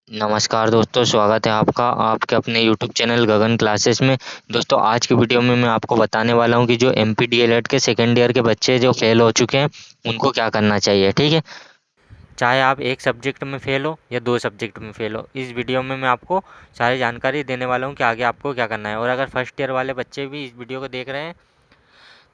नमस्कार दोस्तों, स्वागत है आपका आपके अपने यूट्यूब चैनल गगन क्लासेस में। दोस्तों, आज की वीडियो में मैं आपको बताने वाला हूं कि जो एमपी डीएलएड के सेकेंड ईयर के बच्चे जो फेल हो चुके हैं उनको क्या करना चाहिए। ठीक है, चाहे आप एक सब्जेक्ट में फेल हो या दो सब्जेक्ट में फेल हो, इस वीडियो में मैं आपको सारी जानकारी देने वाला हूँ कि आगे आपको क्या करना है। और अगर फर्स्ट ईयर वाले बच्चे भी इस वीडियो को देख रहे हैं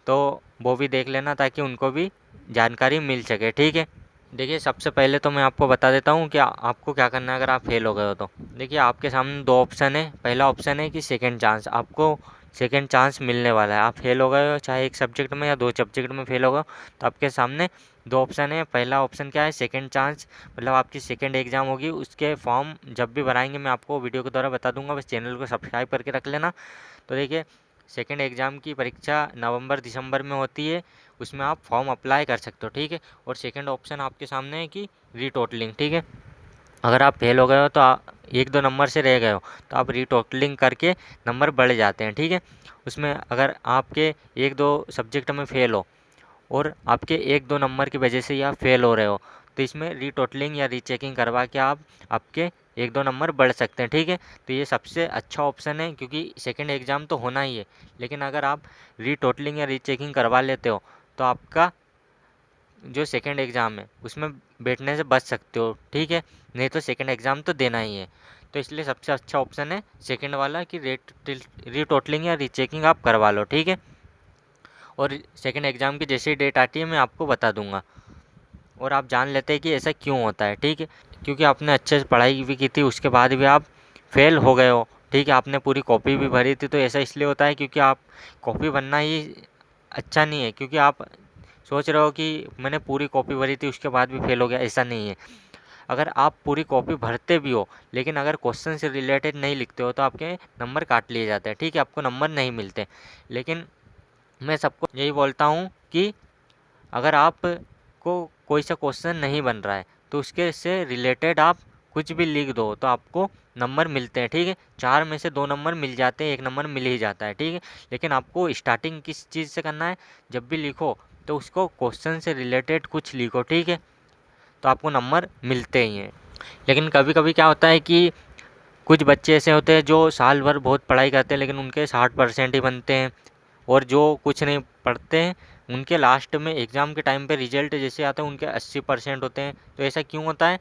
तो वो भी देख लेना, ताकि उनको भी जानकारी मिल सके। ठीक है, देखिए, सबसे पहले तो मैं आपको बता देता हूँ कि आपको क्या करना है अगर आप फेल हो गए हो तो। देखिए, आपके सामने दो ऑप्शन है। पहला ऑप्शन है कि सेकंड चांस, आपको सेकंड चांस मिलने वाला है। आप फेल हो गए हो, चाहे एक सब्जेक्ट में या दो सब्जेक्ट में फेल हो गए, तो आपके सामने दो ऑप्शन है। पहला ऑप्शन क्या है, सेकंड चांस, मतलब आपकी सेकंड एग्ज़ाम होगी, उसके फॉर्म जब भी भराएंगे मैं आपको वीडियो के द्वारा बता दूंगा, बस चैनल को सब्सक्राइब करके रख लेना। तो देखिए, सेकेंड एग्ज़ाम की परीक्षा नवंबर दिसंबर में होती है, उसमें आप फॉर्म अप्लाई कर सकते हो। ठीक है, और सेकंड ऑप्शन आपके सामने है कि रीटोटलिंग। ठीक है, अगर आप फेल हो गए हो तो एक दो नंबर से रह गए हो तो आप रीटोटलिंग करके नंबर बढ़ जाते हैं। ठीक है, उसमें अगर आपके एक दो सब्जेक्ट में फेल हो और आपके एक दो नंबर की वजह से ही आप फेल हो रहे हो, तो इसमें रीटोटलिंग या रीचेकिंग करवा के आप आपके एक दो नंबर बढ़ सकते हैं। ठीक है, तो ये सबसे अच्छा ऑप्शन है, क्योंकि सेकंड एग्ज़ाम तो होना ही है, लेकिन अगर आप रीटोटलिंग या रीचेकिंग करवा लेते हो तो आपका जो सेकंड एग्ज़ाम है उसमें बैठने से बच सकते हो। ठीक है, नहीं तो सेकंड एग्ज़ाम तो देना ही है। तो इसलिए सबसे अच्छा ऑप्शन है सेकंड वाला कि रीटोटलिंग या रीचेकिंग आप करवा लो। ठीक है, और सेकंड एग्ज़ाम की जैसी डेट आती है मैं आपको बता दूंगा, और आप जान लेते हैं कि ऐसा क्यों होता है। ठीक है, क्योंकि आपने अच्छे से पढ़ाई भी की थी, उसके बाद भी आप फेल हो गए हो। ठीक है, आपने पूरी कॉपी भी भरी थी, तो ऐसा इसलिए होता है क्योंकि आप कॉपी भरना ही अच्छा नहीं है, क्योंकि आप सोच रहे हो कि मैंने पूरी कॉपी भरी थी उसके बाद भी फेल हो गया, ऐसा नहीं है। अगर आप पूरी कॉपी भरते भी हो लेकिन अगर क्वेश्चन से रिलेटेड नहीं लिखते हो तो आपके नंबर काट लिए जाते हैं। ठीक है, आपको नंबर नहीं मिलते। लेकिन मैं सबको यही बोलता हूँ कि अगर आपको कोई सा क्वेश्चन नहीं बन रहा है तो उसके से रिलेटेड आप कुछ भी लिख दो तो आपको नंबर मिलते हैं। ठीक है, चार में से दो नंबर मिल जाते हैं, एक नंबर मिल ही जाता है। ठीक है, लेकिन आपको स्टार्टिंग किस चीज़ से करना है, जब भी लिखो तो उसको क्वेश्चन से रिलेटेड कुछ लिखो। ठीक है, तो आपको नंबर मिलते ही हैं। लेकिन कभी कभी क्या होता है कि कुछ बच्चे ऐसे होते हैं जो साल भर बहुत पढ़ाई करते हैं लेकिन उनके 60% ही बनते हैं, और जो कुछ नहीं पढ़ते हैं उनके लास्ट में एग्ज़ाम के टाइम पे रिजल्ट जैसे आता है उनके 80% होते हैं। तो ऐसा क्यों होता है,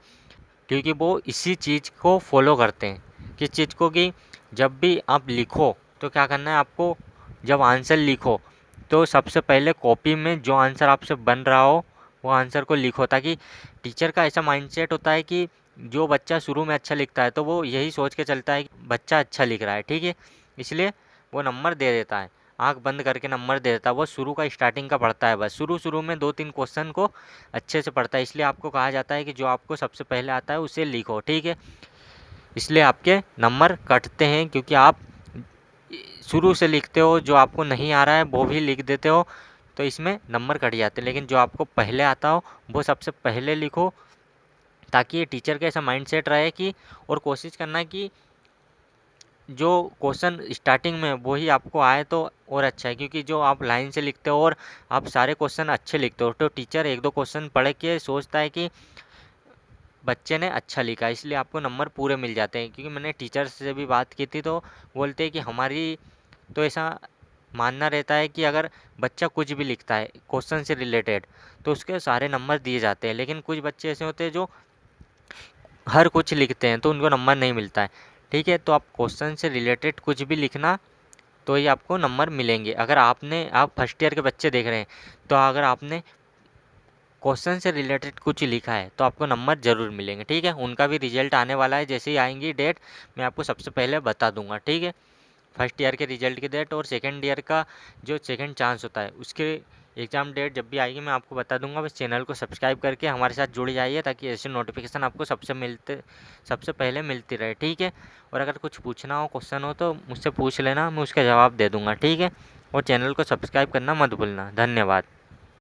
क्योंकि वो इसी चीज़ को फॉलो करते हैं। किस चीज़ को, कि जब भी आप लिखो तो क्या करना है आपको, जब आंसर लिखो तो सबसे पहले कॉपी में जो आंसर आपसे बन रहा हो वो आंसर को लिखो, ताकि टीचर का ऐसा माइंडसेट होता है कि जो बच्चा शुरू में अच्छा लिखता है तो वो यही सोच के चलता है कि बच्चा अच्छा लिख रहा है। ठीक है, इसलिए वो नंबर दे देता है, आंख बंद करके नंबर दे देता है। वो शुरू का स्टार्टिंग का पढ़ता है, बस शुरू शुरू में दो तीन क्वेश्चन को अच्छे से पढ़ता है। इसलिए आपको कहा जाता है कि जो आपको सबसे पहले आता है उसे लिखो। ठीक है, इसलिए आपके नंबर कटते हैं, क्योंकि आप शुरू से लिखते हो, जो आपको नहीं आ रहा है वो भी लिख देते हो, तो इसमें नंबर कट जाते हैं। लेकिन जो आपको पहले आता हो वो सबसे पहले लिखो, ताकि ये टीचर का ऐसा माइंडसेट रहे कि, और कोशिश करना कि जो क्वेश्चन स्टार्टिंग में वही आपको आए तो और अच्छा है। क्योंकि जो आप लाइन से लिखते हो और आप सारे क्वेश्चन अच्छे लिखते हो तो टीचर एक दो क्वेश्चन पढ़ के सोचता है कि बच्चे ने अच्छा लिखा, इसलिए आपको नंबर पूरे मिल जाते हैं। क्योंकि मैंने टीचर से भी बात की थी तो बोलते हैं कि हमारी तो ऐसा मानना रहता है कि अगर बच्चा कुछ भी लिखता है क्वेश्चन से रिलेटेड तो उसके सारे नंबर दिए जाते हैं। लेकिन कुछ बच्चे ऐसे होते हैं जो हर कुछ लिखते हैं तो उनको नंबर नहीं मिलता है। ठीक है, तो आप क्वेश्चन से रिलेटेड कुछ भी लिखना तो ही आपको नंबर मिलेंगे। अगर आप फर्स्ट ईयर के बच्चे देख रहे हैं तो अगर आपने क्वेश्चन से रिलेटेड कुछ लिखा है तो आपको नंबर ज़रूर मिलेंगे। ठीक है, उनका भी रिजल्ट आने वाला है, जैसे ही आएंगी डेट मैं आपको सबसे पहले बता दूंगा। ठीक है, फर्स्ट ईयर के रिजल्ट की डेट और सेकंड ईयर का जो सेकंड चांस होता है उसके एग्ज़ाम डेट जब भी आएगी मैं आपको बता दूंगा। बस चैनल को सब्सक्राइब करके हमारे साथ जुड़ जाइए, ताकि ऐसे नोटिफिकेशन आपको सबसे पहले मिलती रहे। ठीक है, और अगर कुछ पूछना हो, क्वेश्चन हो तो मुझसे पूछ लेना, मैं उसका जवाब दे दूँगा। ठीक है, और चैनल को सब्सक्राइब करना मत भूलना। धन्यवाद।